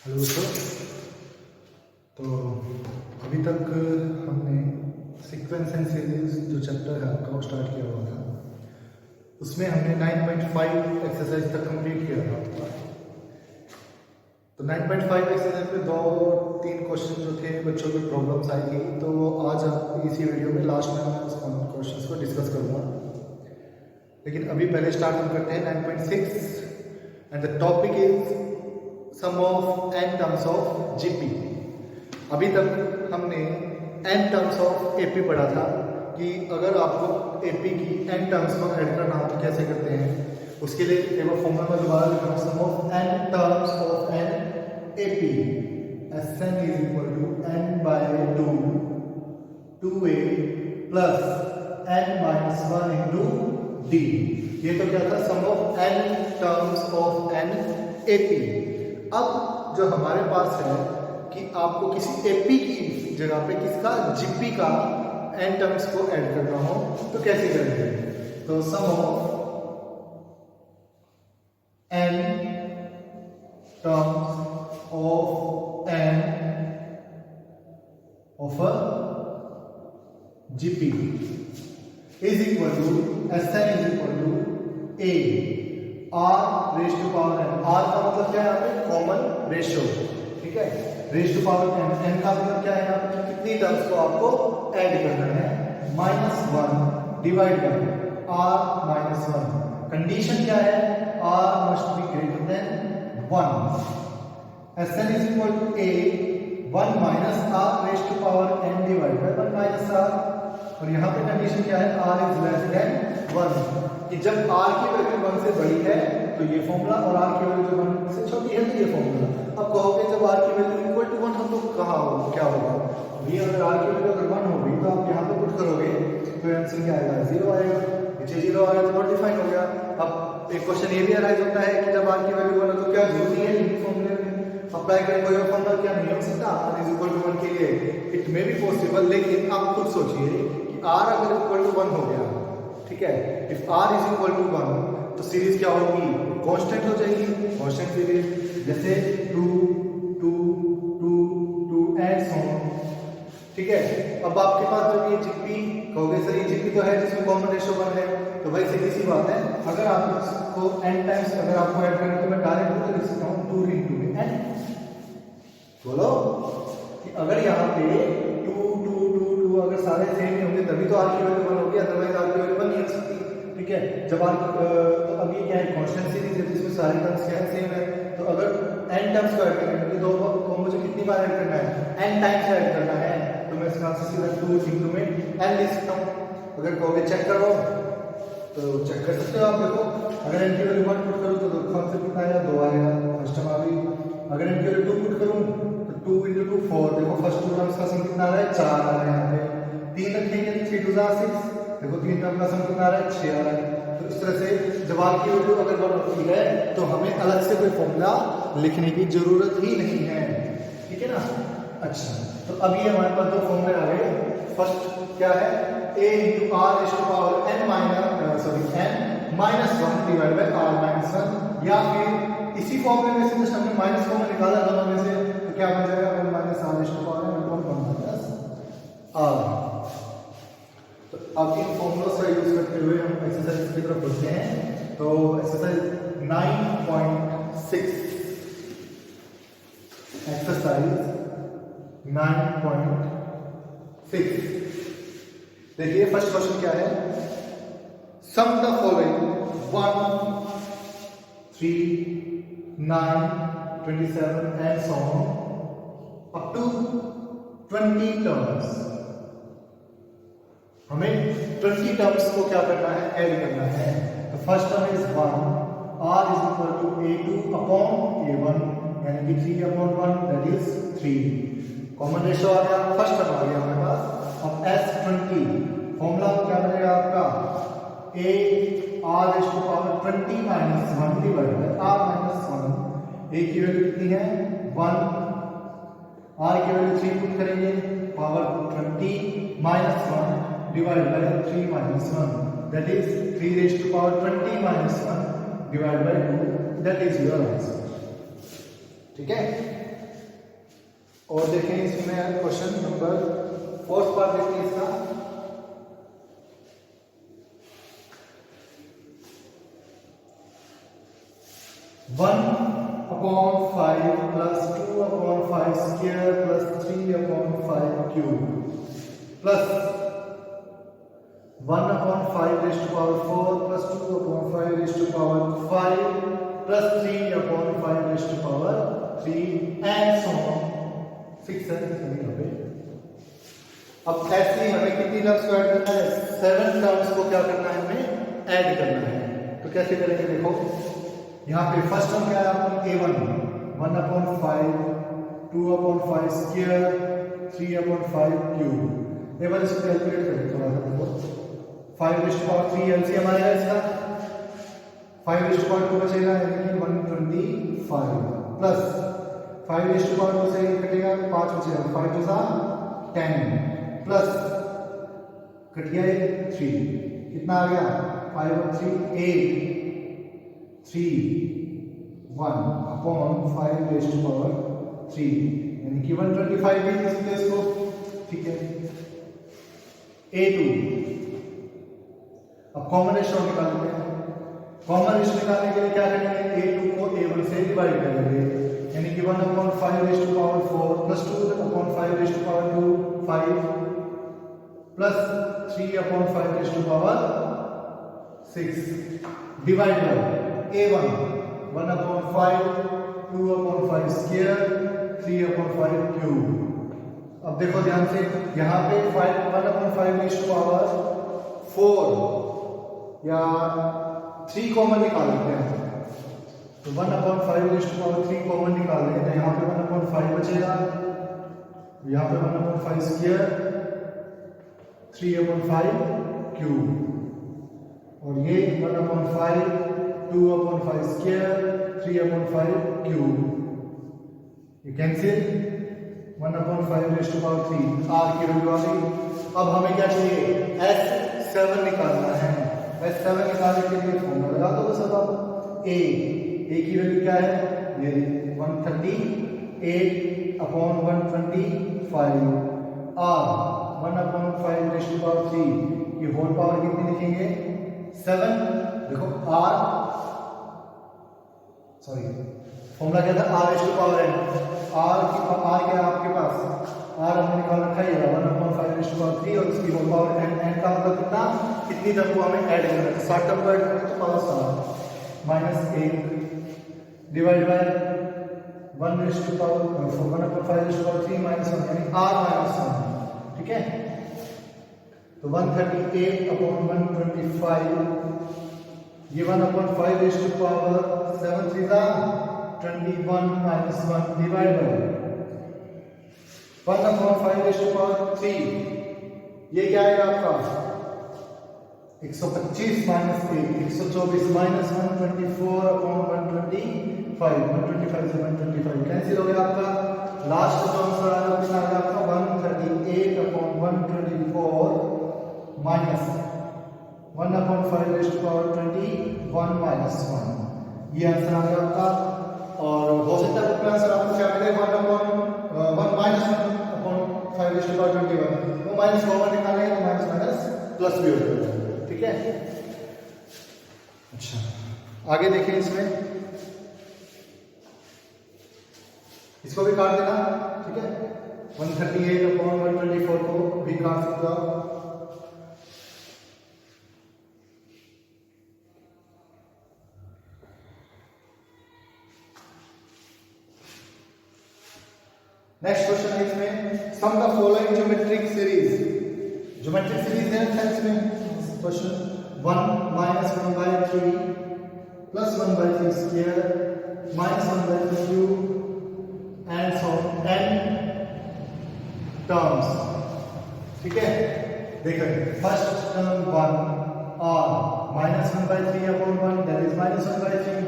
Hello दोस्तों। तो अभी तक हमने सीक्वेंस एंड सीरीज जो चैप्टर है आपका वो स्टार्ट किया हुआ था। उसमें हमने 9.5 एक्सरसाइज तक कंप्लीट किया था आपका। तो 9.5 एक्सरसाइज में 2-3 क्वेश्चन जो थे बच्चों की प्रॉब्लम्स आई थी, तो आज आप इसी वीडियो में लास्ट में मैं उस क्वेश्चन को डिस्कस करूँगा। लेकिन अभी पहले स्टार्ट हम करते हैं 9.6 and the topic is sum of n terms of GP. अभी तक हमने n टर्म्स ऑफ एपी पढ़ा था कि अगर आपको एपी की n टर्म्स को ऐड करना हो तो कैसे करते हैं। उसके लिए एक बार फॉर्मूला में दोबारा लिख रहा हूँ, sum of n terms of n AP Sn is equal to n by 2 2a plus n minus 1 into d। ये तो क्या था, sum of n terms of n AP. अब जो हमारे पास है कि आपको किसी एपी की जगह पे किसका जीपी का n टर्म्स को ऐड करना हो तो कैसे करेंगे। तो sum of n terms of n of a GP is equal to Sn is equal to a r raise to power n। r का मतलब क्या है, यहाँ पे कॉमन रेशियो, ठीक है। Raise to power n, n का मतलब क्या है, यहाँ पे कितनी टर्म्स को आपको ऐड करना है, -1 divide by r minus 1। Condition क्या है, r must be greater than 1। Sn is equal to a 1 minus r raise to power n divide by 1 minus r। और यहाँ पे कंडीशन क्या है, r इज लेस देन 1, कि जब r की वैल्यू 1 से बड़ी है तो ये फॉर्मूला, और r की वैल्यू जब 1 से छोटी है तो ये फॉर्मूला। अब कहोगे जब r की वैल्यू इक्वल टू 1 हो तो कहाँ होगा, क्या होगा। ये अगर r की वैल्यू अगर 1 होगी तो आप यहाँ पे पुट करोगे तो आंसर क्या आएगा, 0 आएगा। नीचे 0 आया तो नॉट डिफाइन हो गया। अब एक क्वेश्चन ये भी अराइज होता है कि जब r की वैल्यू 1 हो तो क्या जरूरी है इन फॉर्मूले में अप्लाई करें कोई और फॉर्मूला, क्या नहीं हो सकता r इज इक्वल टू 1 के लिए। इट मे बी पॉसिबल, लेकिन आप खुद सोचिए कि r अगर इक्वल टू 1 हो गया, ठीक है, if r is equal to 1 तो सीरीज क्या होगी, कांस्टेंट हो जाएगी, कांस्टेंट सीरीज। जैसे 2 2 2 2 एंड सो ऑन, ठीक है। अब आपके पास जब ये जीपी कहोगे सर ये जीपी तो है जिसमें कॉमन रेशियो 1 है, तो भाई सीधी सी बात है, अगर आप इसको n टाइम्स अगर आपको ऐड करें तो मैं डायरेक्ट लिख सकता हूं 2 into n। बोलो कि अगर यहाँ पे 2 2 2 2 अगर सारे सेम ही होंगे तभी तो r की वैल्यू 1 होगी, अदरवाइज r की वैल्यू 1 नहीं हो सकती, ठीक है। जब r तो अब ये क्या है, कांस्टेंट सीरीज है जिसमें सारे टर्म्स क्या है, सेम है। तो अगर n टर्म्स को ऐड करेंगे तो दो को मुझे कितनी बार ऐड करना है, n टाइम्स ऐड करना है, तो मैं इसका आंसर सीधा 2 into में n लिख सकता हूं। अगर कहोगे चेक करो तो चेक कर सकते हो आप, देखो अगर n की वैल्यू 1 पुट करूं तो आंसर कितना आएगा, 2 आएगा, फर्स्ट टर्म आ गई। अगर n की वैल्यू 2 पुट करूं तो 2 into 2 4, देखो फर्स्ट टू टर्म्स का सम कितना आ रहा है, 4 आ रहा है। यहाँ पे 3 रखेंगे तो 3 2 6, देखो 3 टर्म का सम कितना आ रहा है, 6 आ रहा है। तो इस तरह से जब r की वैल्यू अगर 1 होती है तो हमें अलग से कोई फॉर्मूला लिखने की जरूरत ही नहीं है, ठीक है ना। अच्छा, तो अब ये हमारे पास दो फॉर्मूले आ गए। फर्स्ट क्या है, a into r raised to power n minus 1 divide by r minus 1, या फिर इसी फॉर्मूले में से जस्ट हमने माइनस कॉमन निकाला दोनों में से, तो क्या बन जाएगा, 1 minus r raised to power n upon 1 minus r। तो अब इन फॉर्मूलों का यूज करते हुए हम एक्सरसाइज की तरफ बढ़ते हैं। तो एक्सरसाइज 9.6, एक्सरसाइज 9.6, देखिए फर्स्ट क्वेश्चन क्या है, sum the following 1 3 9 27 and so on up to 20 terms. हमें 20 टर्म्स को क्या करना है, ऐड करना है। तो first term is 1, r is equal to a2 upon a1, यानी कि 3 upon 1 that is 3। Common ratio आ गया, फर्स्ट टर्म आ गया हमारे पास। अब s20 फॉर्मूला क्या बनेगा आपका, a r raise to power 20 minus 1 divide by r minus 1। a की वैल्यू कितनी है, 1, r की वैल्यू 3 पुट करेंगे, power 20 minus 1 divided by 3 minus 1, that is 3 raised to power 20 minus 1 divided by 2, that is your answer, ठीक है। और देखें इसमें क्वेश्चन नंबर 4th पार्ट देखते हैं इसका। 1/5 plus 2/5 square plus 3/5 cube plus 1/5 raised to power 4 plus 2/5 raised to power 5 plus 3/5 raised to power 3 and so on। 6 है यहाँ पे। अब ऐसे हमें कितनी टर्म्स को ऐड करना है? 7 टर्म्स को क्या करना है? हमें ऐड करना है। तो कैसे करेंगे? देखो यहाँ पे फर्स्ट टर्म क्या है आपकी? A1 1/5 2/5 square 3/5 cube. A1 इसको कैलकुलेट करें थोड़ा सा। देखो 5 raised to power 3 एलसीएम आएगा इसका। 5 raised to power 2 बचेगा यानी कि 125 प्लस 5 raised to power 2 से कटेगा 5 बचेगा 5 2 10 प्लस कट गया 3 कितना आ गया? 5 और 3 8 3 1 अपॉन 5 raised to power 3 यानी कि 125 भी लिख सकते हैं इसको। ठीक है। A2 अब कॉमन रेशियो निकालते हैं। कॉमन रेशियो निकालने के लिए क्या करेंगे? A2 को A1 से डिवाइड करेंगे यानी कि 1/5 raised to power 4 plus 2/5 raised to power 2 5 plus 3/5 raised to power 6 divide by A1 1/5 2/5 square 3/5 cube. अब देखो ध्यान से यहाँ पे 1/5 raised to power 4 या 3 कॉमन निकाल लेते हैं। तो 1/5 raised to power 3 कॉमन निकाल लेंगे तो यहाँ पे 1/5 बचेगा, यहाँ पे 1/5 स्क्वायर 3/5 क्यूब और ये 1/5 2/5 स्क्वायर 3/5 क्यूब। ये cancel 1/5 raised to power 3 r की वैल्यू आ गई। अब हमें क्या चाहिए? S7 निकालना है। S7 निकालने के लिए फॉर्मूला लगा दो बस। अब A की वैल्यू क्या है? ये 138/125 r 1/5 raised to power 3 की होल पावर कितनी लिखेंगे? 7। देखो r सॉरी फॉर्मूला क्या था? r raised to power n। r क्या है आपके पास? r हमने निकाल रखा है 1/5 raised to power 3 और इसकी होल पावर n। n का मतलब कितना? कितनी टर्म को हमें ऐड करना है? 7 टर्म को ऐड करें तो power 7 -1 divide by 1 raised to power 1/5 raised to power 3 -1 यानी r -1। ठीक है। तो 138/125 ये 1/5 raised to power 7 3 21 -1 divide bye 1/5 raised to power 3 ये क्या आएगा आपका? 125 -1 124 -124/125 125 से 125 कैंसिल हो गया आपका। लास्ट जो आंसर आया कितना आ गया आपका? 138/124 माइनस 1/5 raised to power 21 -1 ये आंसर आ गया आपका। और हो सकता है आपका आंसर आपको क्या मिले? 1/1 -1/5 raised to power 21 वो माइनस कॉमन निकालेंगे तो माइनस माइनस प्लस भी हो जाएगा। ठीक है। अच्छा आगे देखिए इसमें इसको भी काट देना। ठीक है। 138/124 को भी काट सकते हो। नेक्स्ट क्वेश्चन है इसमें sum the following geometric series. Geometric series है इसमें question 1 -1/3 plus 1/3 square minus 1/3 cube and so on n terms। ठीक है। देखो first term 1 r -1/3/1 that is -1/3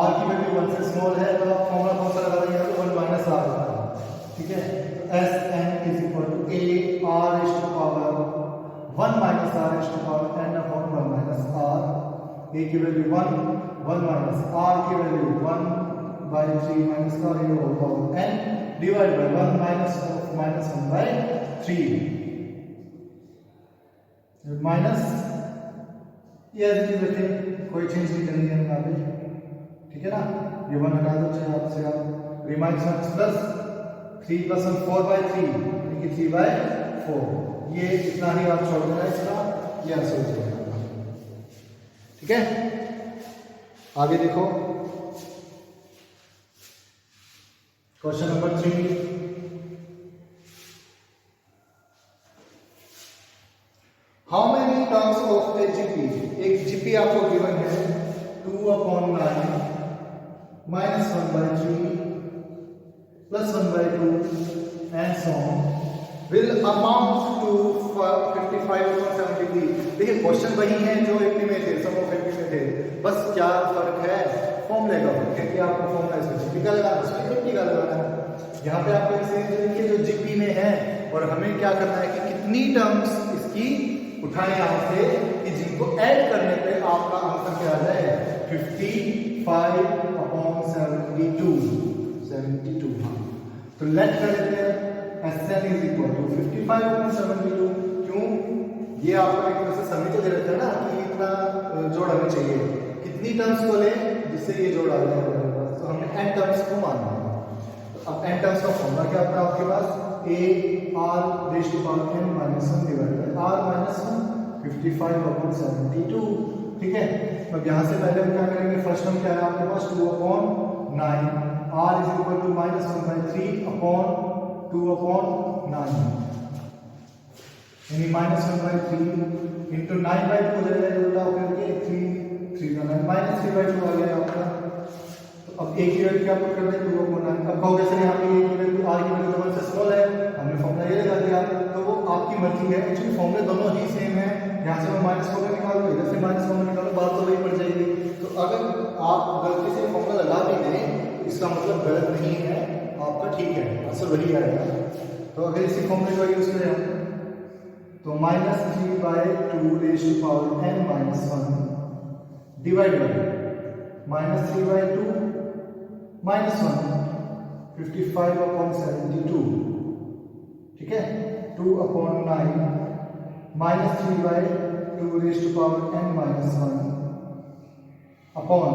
r की वैल्यू 1 से स्मॉल है तो आप फॉर्मूला कौन सा लगा देंगे? तो 1 - r होता है। ठीक है। Sn is equal to a r raised to power 1 - r raised to power n upon 1 - r। a की वैल्यू 1 1 - r की वैल्यू 1 बाई 3 माइनस का ये whole power n divide by 1 minus 1 by 3 minus ये रखें, कोई चेंज नहीं करनी है यहाँ पे, ठीक है ना। ये 1 हटा दो चाहे आपसे आप, रिमाइंस 1 प्लस 3 प्लस 1 4 बाई 3 यानी कि 3 बाई 4, ये इतना ही आप छोड़ देना इसका, ये आंसर हो जाएगा, ठीक है। आगे देखो question number 3, how many terms of a GP, एक जीपी आपको गिवन है 2/9 minus 1 by 3 plus 1 by 2 and so on will amount to 55/73। देखिए क्वेश्चन वही है जो 80 में थे, सम ऑफ 80 में थे, बस क्या फर्क है, फॉर्मूले का फर्क है कि आपको फॉर्मूला इसमें जीपी का लगाना है, उसमें 80 का लगाना है। यहाँ पे आपको देखिए जो जीपी में है, और हमें क्या करना है कि कितनी टर्म्स इसकी उठाएं यहाँ से कि जिनको ऐड करने पे आपका आंसर क्या आ जाए 55/72। हाँ तो लेट कर लेते हैं SN इज इक्वल टू 55/72। क्यों, ये आपको एक तरह से समी तो दे रखा है ना कि इतना जोड़ हमें चाहिए, कितनी टर्म्स को लें जिससे ये जोड़ आ जाए हमारे पास, तो हमने n टर्म्स को मानना है। तो अब n टर्म्स का फॉर्मूला क्या होता है आपके पास, a r raise to power n minus 1 divided by r minus 1 55/72, ठीक है। अब यहाँ से पहले हम क्या करेंगे, फर्स्ट टर्म क्या है आपके पास 2/9 r is equal to minus 1 by 3 upon 2/9 यानी माइनस 1 बाई 3 इंटू 9 बाई 2 हो जाएगा, उल्टा करके 3 का 9 माइनस 3 बाई 2 आ गया आपका। तो अब एक की वैल्यू क्या पुट कर दें 2/9। अब कहोगे सर यहाँ पे a की वैल्यू r की वैल्यू तो 1 से स्मॉल है, हमने फॉर्मूला ये लगा दिया, तो वो आपकी मर्जी है, एक्चुअली फॉर्मूले दोनों ही सेम है। यहाँ से मैं माइनस फॉर्मूला निकाल दूँ, इधर से माइनस फॉर्मूला निकालो, बात तो वही पड़ जाएगी। तो अगर आप गलती से फॉर्मूला लगा भी दें इसका मतलब गलत नहीं है आपका, ठीक है, आंसर वही आएगा। तो अगर इसी फॉर्मूले का यूज करें हम तो minus 3/2 raise to power n minus 1 divide by minus 3/2 minus 1 55/72, ठीक है। 2/9 माइनस 3/2 raise to power n minus 1 upon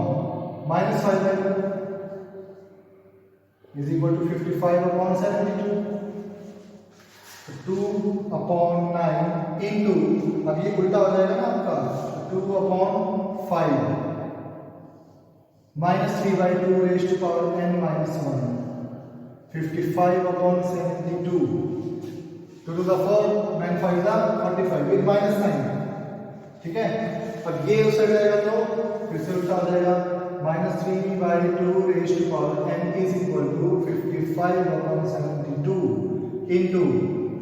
minus 5/2 is equal to 55/72। 2/9 into, अब ये उल्टा हो जाएगा ना आपका, 2/5 minus 3/2 raise to power n minus 1 55/72 2 to the 4 9 5 45 with minus 9, ठीक है। अब ये उस साइड जाएगा तो फिर से उल्टा हो जाएगा, minus 3/2 raise to power n is equal to 55/72 into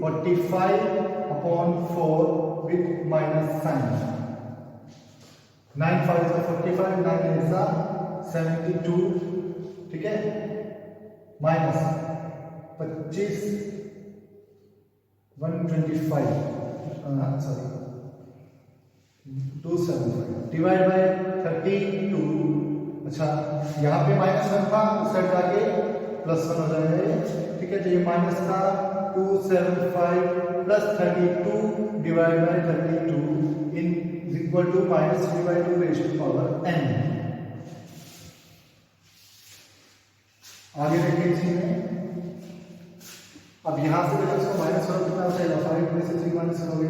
45/4 with minus sign. 9 5 is 45, 9 is 72, ठीक है, माइनस 25 125 सॉरी 275 डिवाइड बाय 32। अच्छा यहाँ पे माइनस 1 था, उस साइड जाके प्लस 1 हो जाएगा, ठीक है। तो ये माइनस था 275 plus 32 divide by 32 is equal to minus 3/2 raise to power n। आगे देखिए इसी में, अब यहाँ से देखो इसको माइनस करो कितना हो जाएगा, 5 में से 3 माइनस करोगे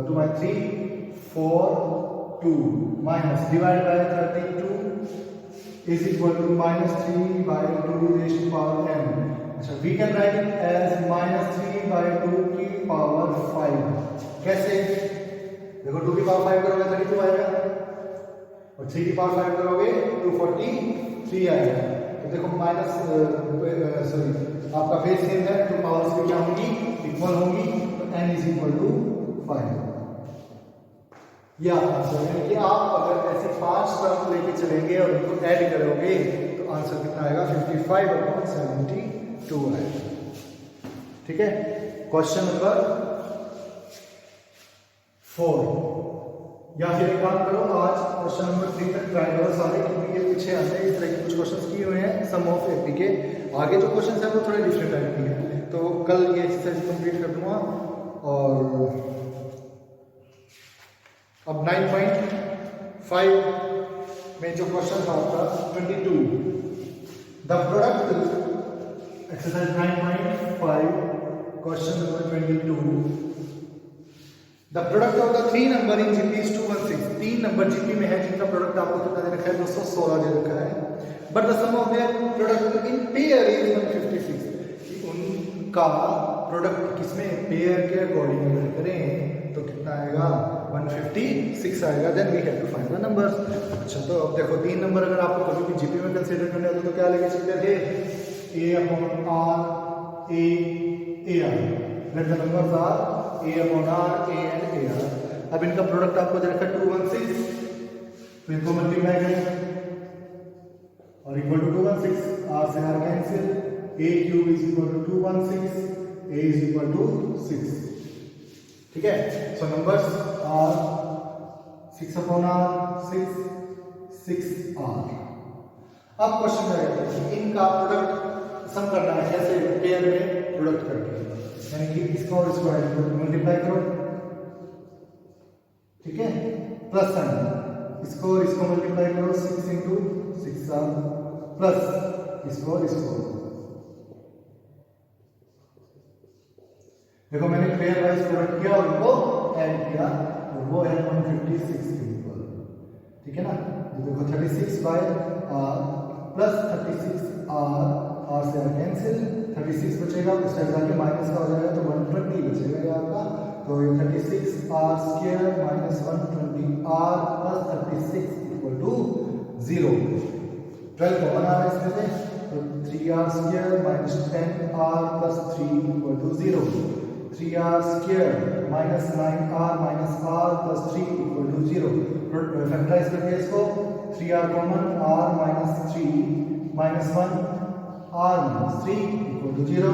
2 by 3 4 2 minus divide by 32 is equal to minus 3/2 raise to power n। अच्छा we can write it as minus 3/2 की पावर 5। कैसे, देखो 2 की पावर 5 करोगे 32 आएगा, और 3 की पावर 5 करोगे 243 आएगा। तो देखो माइनस सॉरी आपका बेस सेम है, तो पावर्स भी क्या होंगी, इक्वल होंगी, तो n इज इक्वल टू 5। या आंसर यानी कि आप अगर ऐसे 5 टर्म लेके चलेंगे और उनको ऐड करोगे तो आंसर कितना आएगा 55/72 आएगा, ठीक है। क्वेश्चन नंबर 4, या फिर एक काम करो, आज क्वेश्चन नंबर 3 तक ट्राई करो सारे, क्योंकि ये पीछे आते हैं इस तरह के कुछ क्वेश्चंस किए हुए हैं सम ऑफ एपी के। आगे जो क्वेश्चंस हैं वो थोड़े डिफरेंट टाइप के हैं, तो कल ये एक्सरसाइज कंप्लीट कर दूंगा। और अब 9.5 में जो क्वेश्चन था आपका 22, the product, exercise 9.5 question number 22, the product of the 3 number in GP is 216। 3 number GP में है जिनका प्रोडक्ट आपको कितना दे रखा है, 216 दे रखा है। But the sum of their product in pair is 156। उनका प्रोडक्ट किसमें, पेयर के अकॉर्डिंग अगर करें तो कितना आएगा, 156 आएगा। Then we have to find the numbers. अच्छा, तो अब देखो 3 नंबर अगर आपको कभी भी जीपी में कंसीडर करने होते तो क्या लेके चलते थे, a upon r, a r, let the numbers are a upon r, a and a r। अब इनका प्रोडक्ट आपको दे रखा है 216, तो इनको मल्टीप्लाई करें और इक्वल टू 216, r से r cancel, a cube is equal to 216, a is equal to 6। ठीक है, so numbers are 6 upon r 6 r। अब क्वेश्चन क्या कहते हैं, इनका प्रोडक्ट सम करना है, जैसे पेयर में प्रोडक्ट करके, यानी कि इसका और इसको मल्टीप्लाई करो, ठीक है, प्लस साइन, इसको और इसको मल्टीप्लाई करो, 6 इंटू 6r, प्लस इसको और इसको। देखो मैंने पेयर वाइज प्रोडक्ट किया और उनको ऐड किया, और वो है 156 के इक्वल। ठीक है ना, तो देखो 36 बाय r प्लस 36 r से r कैंसिल, 36 बचेगा, उस साइड जाके माइनस का हो जाएगा तो 120 बचेगा ये आपका। तो ये 36r square minus 120r plus 36 equal to 0। 12 common आ रहा है इसमें से, तो 3r square minus 10r plus 3 equal to 0। 3r square minus 9r minus r plus 3 equal to 0। Factorise करके इसको, 3r common, r minus 3 minus 1 r minus 3 equal to 0।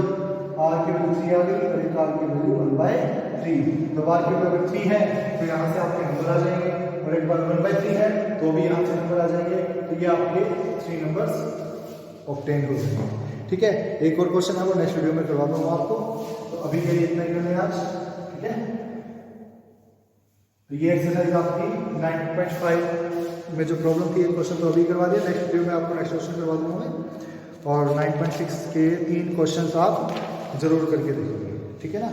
r की value 3 आ गई और एक r की वैल्यू 1/3। तो r की वैल्यू अगर 3 है तो यहाँ से आपके नंबर आ जाएंगे, और एक बार 1/3 है तो भी यहाँ से नंबर आ जाएंगे। तो ये आपके 3 नंबर्स ऑब्टेन हो जाएंगे। ठीक है, एक और क्वेश्चन है वो नेक्स्ट वीडियो में करवा दूंगा आपको। तो अभी के लिए इतना ही करने आज। ठीक है, तो ये एक्सरसाइज आपकी 9.5 में जो प्रॉब्लम थी, एक क्वेश्चन तो अभी करवा दिया, नेक्स्ट वीडियो में आपको नेक्स्ट क्वेश्चन करवा दूंगा मैं। और 9.6 के 3 क्वेश्चंस आप जरूर करके देखिए। ठीक है ना।